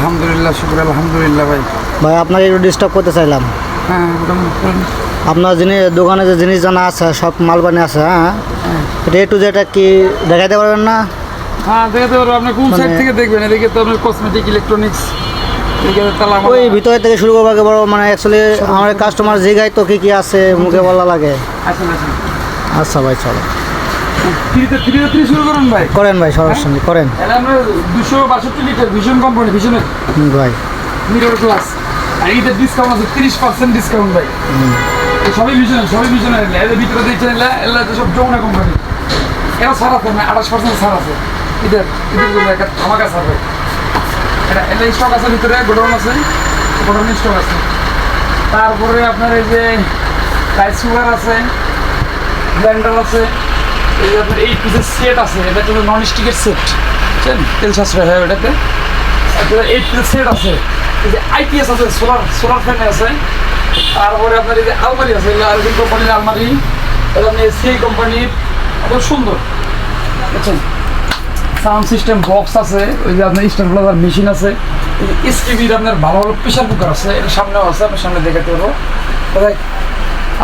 আলহামদুলিল্লাহ, শুক্র আলহামদুলিল্লাহ ভাই। ভাই আপনাকে একটু ডিস্টার্ব করতে চাইলাম। হ্যাঁ, আপনার দোকানে যে জিনিস জানা আছে সব মালবানি আছে, হ্যাঁ, এটা একটু যেটা কি দেখাইতে পারবেন না? হ্যাঁ দেখাতে পারবো। আপনি কোন সাইড থেকে দেখবেন? এদিকে তো আপনার কসমেটিক, ইলেকট্রনিক্স, ওই ভিতরে থেকে শুরু করবো একেবারে, মানে অ্যাকচুয়ালি আমার কাস্টমার জিগাই তো কী আছে মুখে বলা লাগে। আচ্ছা ভাই চলো শুরু করুন ভাই। করেন ভাই, সমস্যা নেই, করেন। আমরা 262 লিটার ভিশন কোম্পানি, ভিশনের ভাই মিরর গ্লাস, আর এইটা ডিসকাউন্ট আছে 30% ডিসকাউন্ট ভাই। সবই ভিশনের এর ভিতরে দেখছেন এলা তো সব যমুনা কোম্পানি। এরা ছাড় আছে না, 28% ছাড় আছে। এদের আমার কাছে ভাই, এটা স্টক আছে, ভিতরে গোডাউন আছে, গোডাউন স্টক আছে। তারপরে আপনার এই যে রাইস কুকার আছে, ব্লেন্ডার আছে, এই যে আপনার 8 পিসের সেট আছে। এটা হচ্ছে নন স্টিকের সেট, বুঝছেন, তেল সাশ্রয় হয় ওটাতে। 8 পিসের সেট আছে। এই যে আইপিএস আছে, সোলার ফ্যান আছে। তারপরে আপনার এই যে আলমারি আছে, আরবিন কোম্পানির আলমারি, এটা আপনি এসি কোম্পানির, খুব সুন্দর, বুঝছেন। সাউন্ড সিস্টেম বক্স আছে, ওই যে আপনার স্টার প্লাজার মেশিন আছে, এসটিভির আপনার ভালো ভালো প্রেশার কুকার আছে, এটা সামনেও আছে, আপনার সামনে দেখাতে পারবো।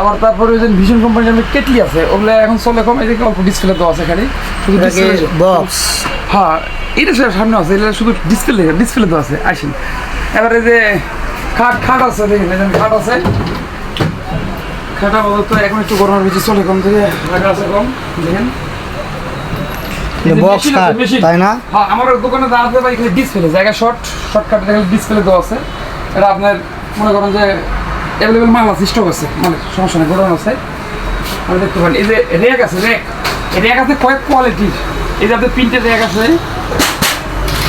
আবার তারপরে ওই যে ভিশন কোম্পানির আপনার কেটলি আছে, ওগুলো এখন চলে কম, এদিকে অল্প ডিসপ্লে দেওয়া আছে খালি, শুধু বক্স। হ্যাঁ, এটা সামনে আছে, এটা শুধু ডিসপ্লে দেওয়া আছে। আসেন এবারে যে খাট আছে, দেখেন খাট আছে। খাটা বলতো এখন একটু গরমের বেশি চলে কম থেকে রাখা আছে কম, দেখেন বক্স কাট, তাই না? হ্যাঁ, আমার দোকানে দাঁড়াতে পারি ডিসপ্লে, জায়গা শর্টকাট ডিসপ্লে দেওয়া আছে। এটা আপনার মনে করেন যে অ্যাভেলেবেল মাল আছে, স্টক আছে, মানে সমস্যা নেই, গোডাউন আছে। আমি দেখতে পারেন এই যে র্যাক আছে, র্যাক আছে কয়েক কোয়ালিটির। এই যে আপনার প্রিন্টের র্যাক আছে,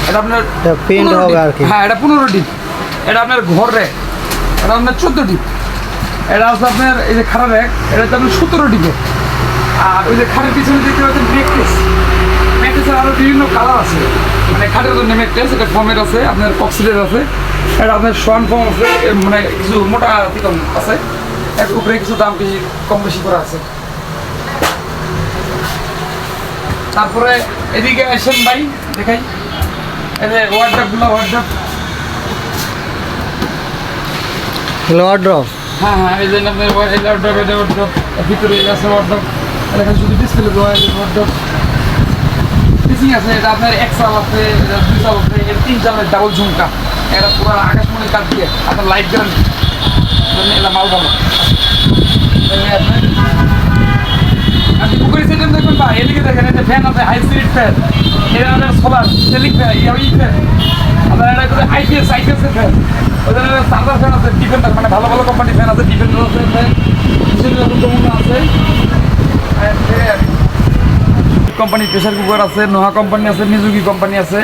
এটা আপনার প্রিন্ট হবে আর কি। হ্যাঁ, এটা 15 ডিপ। এটা আপনার ঘর র্যাক, এটা আপনার 14 ডিপ। এটা আছে আপনার এই যে খাড়া র্যাক, এটা হচ্ছে আপনার 17 ডিপে। আর ওই যে খাটের পিছনে দেখতে পাচ্ছেন ম্যাট্রেসের আরও বিভিন্ন কালার আছে, মানে খাটের জন্য ম্যাট্রেস, এটা ফর্মের আছে, আপনার কক্সিডের আছে, এটা আপনার সোয়ান ফর্ম আছে, মানে কিছু মোটা দিকম আছে, এর উপরে কিছু দাম বেশি কম বেশি করা আছে। তারপরে এদিকে আসেন ভাই, দেখাই এই যে ওয়ার্ড্রপগুলো, ওয়ার্ড্রপ। হ্যাঁ, এই যে আপনার ওয়ার্ড্রপ, ভিতরে আছে ওয়ার্ড্রপ, এখানে শুধু ডিসপ্লে দেওয়া আছে ওয়ার্ড্রপ। ফিসিং আছে, এটা আপনার 1 চাল আছে, এটা 2 চাল আছে, এটা 3 চালের ডাবল ঝুমকা, এটা পুরো আকাশমণি কাঠ দিয়ে আপনার লাইট গ্যারান্টি, এটা মাল ভালো। আপনি পুকুরি সিস্টেম দেখবেন বা এদিকে দেখেন, এটা ফ্যান আছে, হাই স্পিড ফ্যান, এটা আমাদের সোলার সিলিং ফ্যান, ই ফ্যান, আপনার এটা করে আইপিএস এর ফ্যান, ওদের চার্জার ফ্যান আছে, ডিফেন্ডার, মানে ভালো ভালো কোম্পানির ফ্যান আছে, ডিফেন্ডার আছে, ফ্যান আছে, কোম্পানি প্রেশার কুকার আছে, নোহা কোম্পানি আছে, মিজুকি কোম্পানি আছে,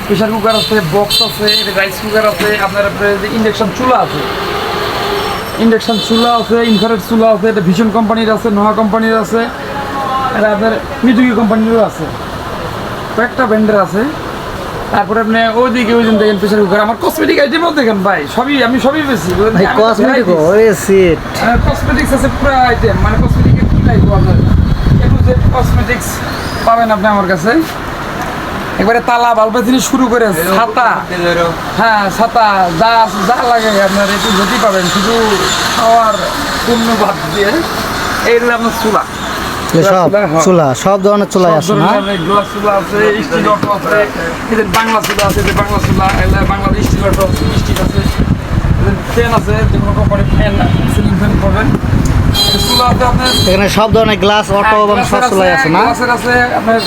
প্রেশার কুকার আছে, বক্স আছে, রাইস কুকার আছে, আপনার ইন্ডাকশন চুলা আছে, ইনফ্রারেড চুলা আছে, এটা ভিশন কোম্পানির আছে, নোহা কোম্পানির আছে, এটা আপনার মিজুকি কোম্পানিরও আছে, কয়েকটা ব্র্যান্ডের আছে। তারপরে আপনি ওইদিকে ওই দিন দেখেন প্রেশার কুকার, আমার কসমেটিক আইটেমও দেখেন ভাই, আমি সবই বেশি কসমেটিক্স আছে, পুরো আইটেম, মানে কসমেটিকের কি লাগবে আপনার কসমেটিক্স পাবেন আপনি আমার কাছে। একবারে তালা বাল্বা থেকে শুরু করে ছাতা, হ্যাঁ ছাতা, যা লাগে আপনার একটু যদি পাবেন, শুধু খাওয়ার পূর্ণ বাদ দিয়ে। এইগুলো আপনার চুলা, সব ধরনের চুলা আছে না? গ্লাস চুলা আছে, স্টিল অটো আছে, বাংলা চুলা আছে, বাংলাদেশ স্টিল অটো স্টিল আছে, ফ্যান আছে, যে কোনো কোম্পানির ফ্যান, সিলিং ফ্যান পাবেন। এখানে সব ধরনের গ্লাস, অটো এবং সব চুলাই আছে না? গ্লাসের আছে আপনার,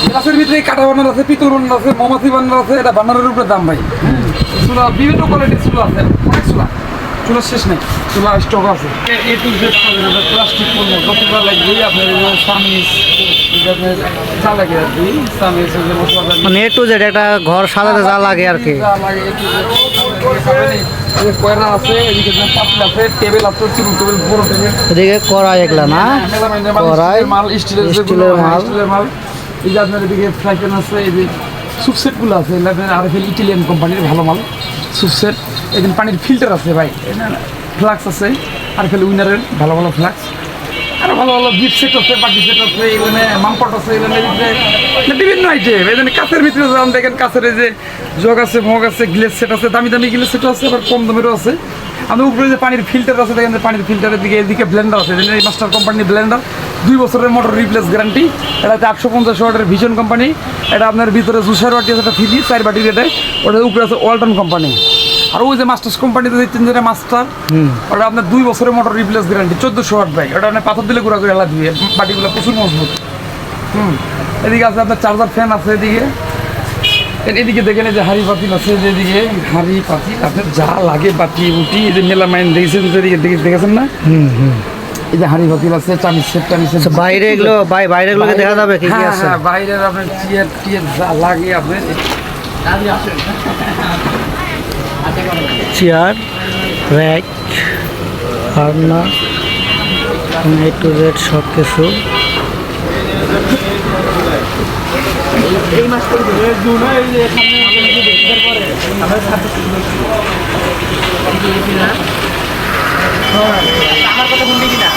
গ্লাসের ভিতরে কাটা বানার আছে, পিতল বানার আছে, মোমবাতি বানার আছে, এটা বানারের উপরে দাম ভাই। চুলা বিভিন্ন কোয়ালিটির চুলা আছে, অনেক চুলা শেষ নেই, চুলা স্টক আছে। এ টু জেড প্লাস্টিক পণ্য কত লাগবে আপনার, সামিজ আপনার যা লাগে আর কি, সামিজ মানে এ টু জেড একটা ঘর সাজাতে যা লাগে আর কি। কয়রা আছে, এদিকে পাতিল আছে, টেবিল আছে, টেবিল, বড় টেবিল, এদিকে কড়াই, এগুলা না কড়াই, মাল স্টিলের মাল। এই যে আপনার এদিকে ফ্রাই প্যান আছে, এই যে স্যুপ সেটগুলো আছে, আরএফএল ইটালিয়ান কোম্পানির ভালো মাল স্যুপ সেট। এখানে পানির ফিল্টার আছে ভাই, ফ্লাক্স আছে, আরএফএল উইনারের ভালো ভালো ফ্লাক্স, আরো ভালো ভালো গিফট সেট আছে, পার্টি সেট আছে, এখানে মামপট আছে, এখানে বিভিন্ন আইটেম। এখানে কাছের ভিতরে যখন দেখেন, কাছের এই যে জগ আছে, মগ আছে, গ্লাস সেট আছে, দামি দামি গ্লাস সেট আছে, আবার কম দামেরও আছে। আমাদের উপরে যে পানির ফিল্টার আছে, দেখেন যে পানির ফিল্টারের দিকে এদিকে ব্লেন্ডার আছে, এই মাস্টার কোম্পানির ব্লেন্ডার, 2 বছরের মোটর রিপ্লেস গ্যারান্টি। এটা হচ্ছে 850 ওয়াটের ভিশন কোম্পানি। এটা আপনার ভিতরে 200 ওয়াট আছে, একটা ফ্রি 4 বাটির এটাই। ওটার উপরে আছে ওয়ালটন কোম্পানি। আর ওই যে মাস্টার্স কোম্পানিতে দেখছেন যেটা মাস্টার, ওটা আপনার 2 বছরের মোটর রিপ্লেস গ্যারান্টি, 1400 ওয়াট ভাই। ওটা আপনার পাথর দিলে গুঁড়া করে এলা দিয়ে, বাটিগুলো প্রচুর মজবুত। এদিকে আছে আপনার চার্জার ফ্যান আছে, এদিকে দেখেন এই যে হাঁড়ি পাতিল আছে, যেদিকে হাঁড়ি পাতিল আপনার যা লাগে, বাটি উটি, এই যে মেলামাইন দেখেছেন, দেখেছেন না? এই যে হাঁড়ি পাতিল আছে, চামিচ সেট বাইরে এগুলো বাইরে এগুলোকে দেখা যাবে কি কি আছে? হ্যাঁ, বাইরের আপনার চেয়ার টিয়ার যা লাগে আপনার, চেয়ার, র্যাক, ফার্নার, A to Z সব কিছু। আমার কথা শুনবি কিনা